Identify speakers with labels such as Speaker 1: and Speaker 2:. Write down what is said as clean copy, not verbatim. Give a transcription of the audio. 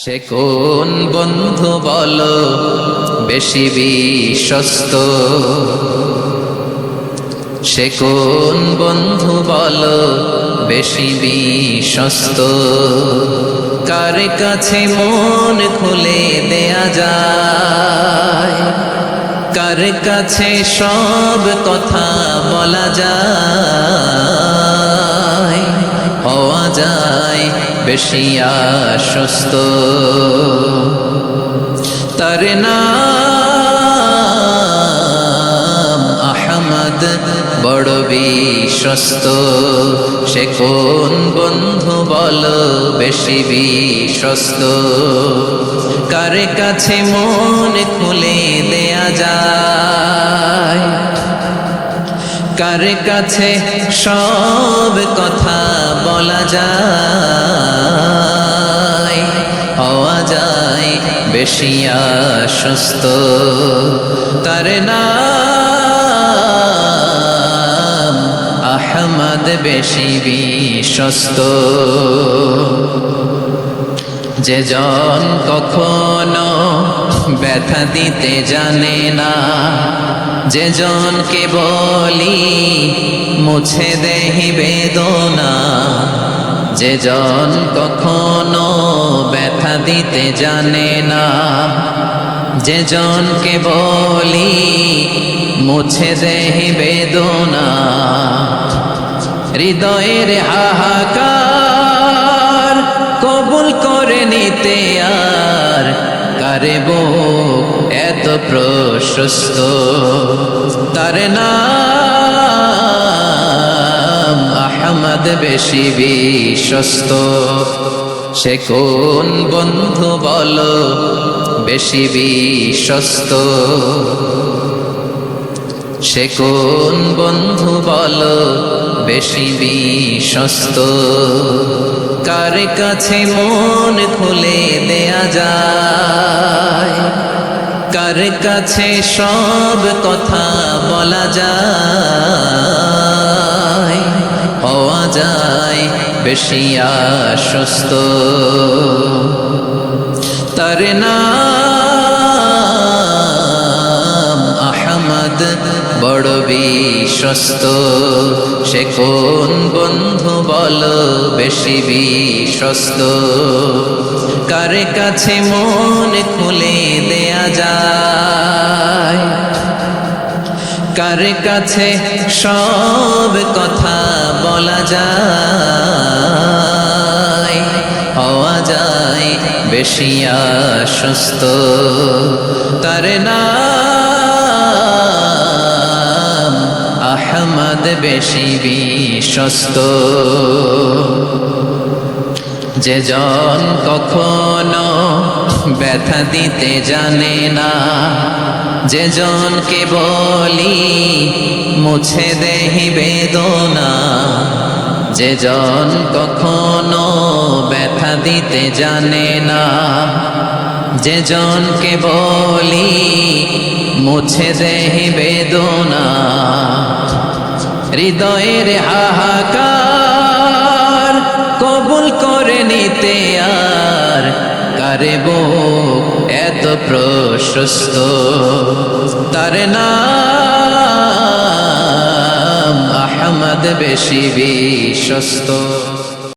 Speaker 1: সে কোন বন্ধু বলো বেশি বিশ্বস্ত, সে কোন বন্ধু বলো বেশি বিশ্বস্ত, কার কাছে মন খুলে দেয়া যায়, কার কাছে সব কথা বলা যায়, হওয়া যায় বেশি আশ্বস্ত। তার নাম আহমদ বড় বিশ্বস্ত। সে কোন বন্ধু বলো বেশি বিশ্বস্ত, কার কাছে মন খুলে দেয়া যায়, কার কাছে সব কথা বলা যায়, হওয়া যায় বেশি আশ্বস্ত। তার নাম আহমদ বেশি বিশ্বস্ত। যে জন কখনো ব্যথা দিতে জানে না, যে জনকে বলি মুছে দেহি বেদনা, যে জন কখনো ব্যথা দিতে জানে না, যে জনকে বলি মুছে দেহি বেদনা, হৃদয়ের হাহাকার কবুল করে নিতে আর কারে বুক এত প্রশস্ত। তার নাম আহমদ বেশি বিশ্বস্ত। সে কোন বন্ধু বলো বেশি বিশ্বস্ত, সে কোন বন্ধু বলো বেশি বিশ্বস্ত, কার কাছে মন খুলে দেয়া যায়, কার কাছে সব কথা বলা যায়, হওয়া যায় বেশি আশ্বস্ত। তার নাম আহমদ বড় বিশ্বস্ত। সে কোন বন্ধু বলো বেশি বিশ্বস্ত, কার কাছে মন খুলে দেয়া যায়, কার কাছে সব কথা বলা যায়, হওয়া যায় বেশি আশ্বস্ত। তার নাম আহমদ বেশি বিশ্বস্ত। যে জন কখনো ব্যথা দিতে জানে না, যে জনকে বলি মুছে দেহি বেদনা, যে জন কখনো ব্যথা দিতে জানে না, যে জনকে বলি মুছে দেহি বেদনা, হৃদয়ের হাহাকার কবুল করে নিতে আর কারে বুক এত প্রশস্ত। তার নাম আহমদ বেশি বিশ্বস্ত।